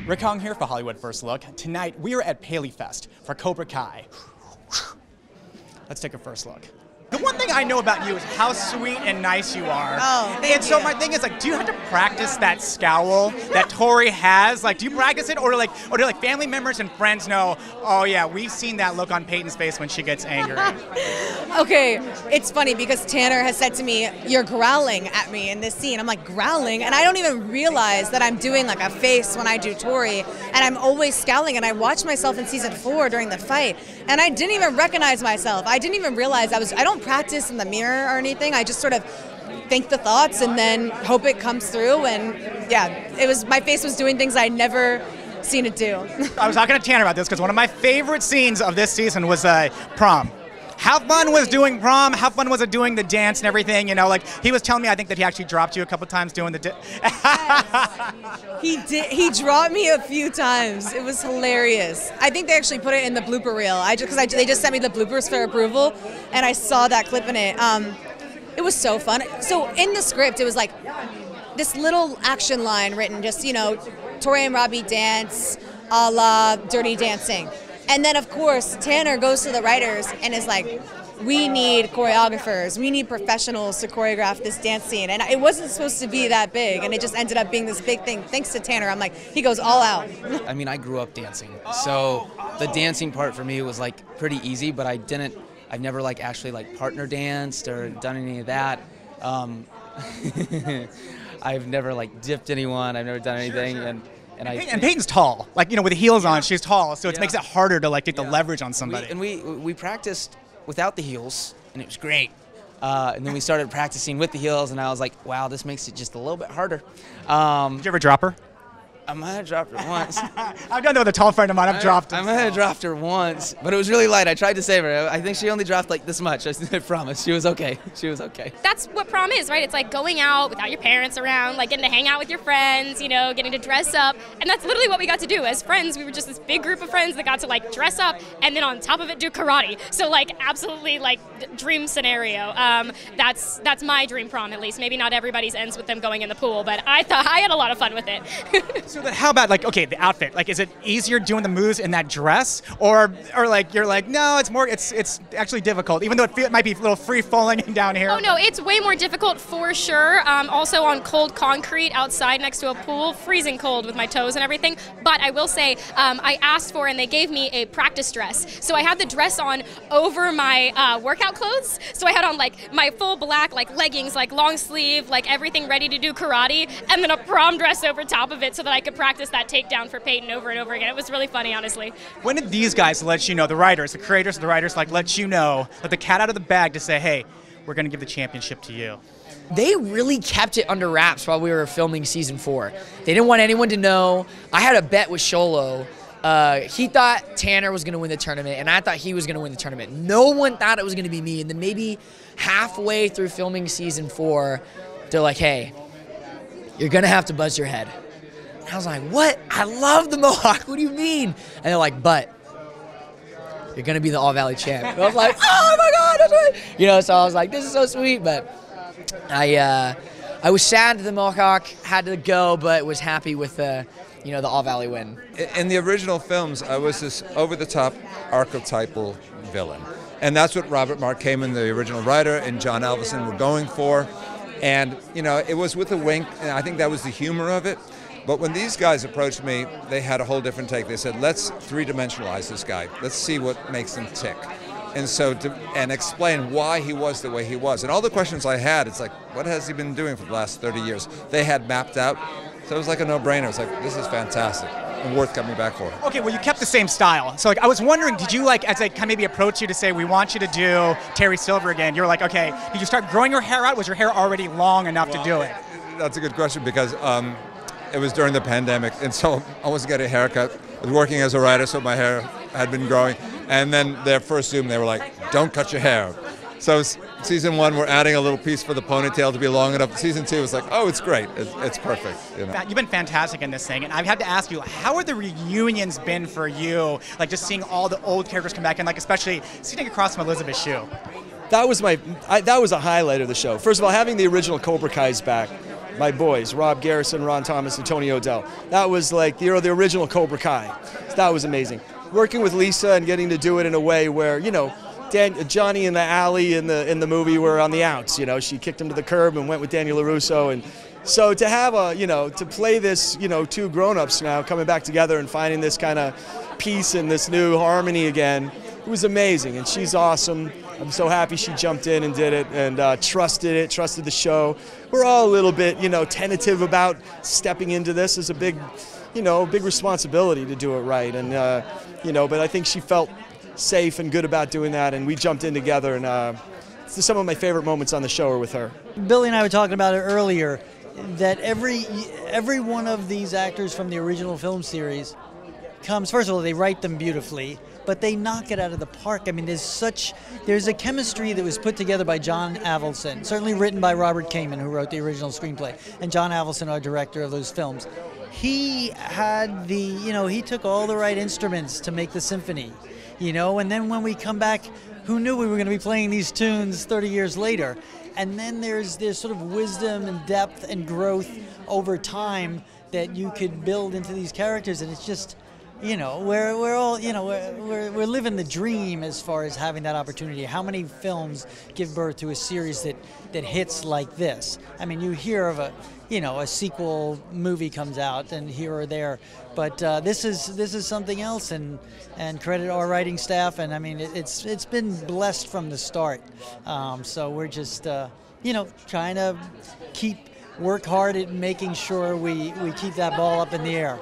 Rick Hong here for Hollywood First Look. Tonight, we are at PALEYFEST for Cobra Kai. Let's take a first look. The one thing I know about you is how sweet and nice you are. Oh, and so my thing is, like, do you have to practice that scowl that Tori has? Like, do you practice it, or do family members and friends know, oh yeah, we've seen that look on Peyton's face when she gets angry? Okay, it's funny because Tanner has said to me, you're growling at me in this scene. I'm like, growling? And I don't even realize that I'm doing like a face when I do Tori, and I'm always scowling, and I watched myself in season 4 during the fight, and I didn't even recognize myself. I didn't even realize I don't practice in the mirror or anything. I just sort of think the thoughts and then hope it comes through, and yeah, my face was doing things I'd never seen it do. I was talking to Tanner about this because one of my favorite scenes of this season was prom. How fun was doing prom? How fun was it doing the dance and everything? You know, like, he was telling me, I think, that he actually dropped you a couple times doing the He did. He dropped me a few times. It was hilarious. I think they actually put it in the blooper reel. They just sent me the bloopers for approval, and I saw that clip in it. It was so fun. So in the script, it was like this little action line written, just, you know, Tori and Robbie dance a la Dirty Dancing. And then, of course, Tanner goes to the writers and is like, we need choreographers, we need professionals to choreograph this dance scene. And it wasn't supposed to be that big, and it just ended up being this big thing. Thanks to Tanner, I'm like, he goes all out. I mean, I grew up dancing, so the dancing part for me was like pretty easy, but I've never like actually like partner danced or done any of that. I've never like dipped anyone, I've never done anything. Sure. And Peyton's tall, like, you know, with the heels on, she's tall, so it makes it harder to like get the leverage on somebody. We practiced without the heels, and it was great. And then we started practicing with the heels, and I was like, wow, this makes it just a little bit harder. Did you ever drop her? I might have dropped her once. I've done that with a tall friend of mine. I've dropped her. I might have dropped her once, but it was really light. I tried to save her. I think she only dropped like this much. I promise. She was okay. She was okay. That's what prom is, right? It's like going out without your parents around, like getting to hang out with your friends, you know, getting to dress up. And that's literally what we got to do. As friends, we were just this big group of friends that got to like dress up and then on top of it do karate. So like absolutely like dream scenario. That's my dream prom, at least. Maybe not everybody's ends with them going in the pool, but I thought I had a lot of fun with it. So then how about, like, okay, the outfit? Like, is it easier doing the moves in that dress, or like you're like, no, it's actually difficult, even though it might be a little free falling down here? Oh no, it's way more difficult for sure. Also on cold concrete outside next to a pool, freezing cold with my toes and everything. But I will say, I asked for and they gave me a practice dress. So I had the dress on over my workout clothes. So I had on like my full black like leggings, like long sleeve, like everything ready to do karate, and then a prom dress over top of it so that I could practice that takedown for Peyton over and over again. It was really funny, honestly. When did these guys let you know, the writers, the creators, the writers, like let you know, let the cat out of the bag to say, hey, we're going to give the championship to you? They really kept it under wraps while we were filming season 4. They didn't want anyone to know. I had a bet with Sholo. He thought Tanner was going to win the tournament, and I thought he was going to win the tournament. No one thought it was going to be me. And then maybe halfway through filming season 4, they're like, hey, you're going to have to buzz your head. And I was like, what? I love the Mohawk. What do you mean? And they're like, but you're going to be the All-Valley champ. And I was like, oh, my God. That's right. You know, so I was like, this is so sweet. But I was sad that the Mohawk had to go, but was happy with the All-Valley win. In the original films, I was this over-the-top archetypal villain. And that's what Robert Mark Kamen, the original writer, and John Alvison were going for. And, you know, it was with a wink, and I think that was the humor of it. But when these guys approached me, they had a whole different take. They said, let's three-dimensionalize this guy. Let's see what makes him tick. And so, and explain why he was the way he was. And all the questions I had, it's like, what has he been doing for the last 30 years? They had mapped out. So it was like a no-brainer. It's like, this is fantastic and worth coming back for. Okay, well, you kept the same style. So, like, I was wondering, did you, like, as they kind of maybe approach you to say, we want you to do Terry Silver again, you're like, okay, did you start growing your hair out? Was your hair already long enough to do it? That's a good question, because it was during the pandemic, and so I wasn't getting a haircut. I was working as a writer, so my hair had been growing. And then their first Zoom, they were like, don't cut your hair. So season 1, we're adding a little piece for the ponytail to be long enough. Season 2 was like, oh, it's great. It's perfect. You know? You've been fantastic in this thing, and I've had to ask you, how are the reunions been for you? Like, just seeing all the old characters come back, and like especially sitting across from Elizabeth Shue. That was that was a highlight of the show. First of all, having the original Cobra Kai's back my boys, Rob Garrison, Ron Thomas, and Tony O'Dell. That was like, the original Cobra Kai. So that was amazing. Working with Lisa and getting to do it in a way where, Johnny and the Alley in the movie were on the outs. She kicked him to the curb and went with Daniel LaRusso. And so to have to play this, two grown-ups now coming back together and finding this kind of peace and this new harmony again, it was amazing. And she's awesome. I'm so happy she jumped in and did it and trusted the show. We're all a little bit, tentative about stepping into this as a big responsibility to do it right. And, but I think she felt safe and good about doing that, and we jumped in together, and some of my favorite moments on the show are with her. Billy and I were talking about it earlier, that every one of these actors from the original film series comes, first of all, they write them beautifully, but they knock it out of the park. I mean, there's a chemistry that was put together by John Avildsen, certainly written by Robert Kamen, who wrote the original screenplay, and John Avildsen, our director of those films. He had he took all the right instruments to make the symphony, and then when we come back, who knew we were going to be playing these tunes 30 years later? And then there's sort of wisdom and depth and growth over time that you could build into these characters, and it's just, we're all, we're living the dream as far as having that opportunity. How many films give birth to a series that hits like this? I mean, you hear of a sequel movie comes out and here or there, but this is something else, and credit our writing staff, and I mean it's been blessed from the start. So we're just trying to work hard at making sure we keep that ball up in the air.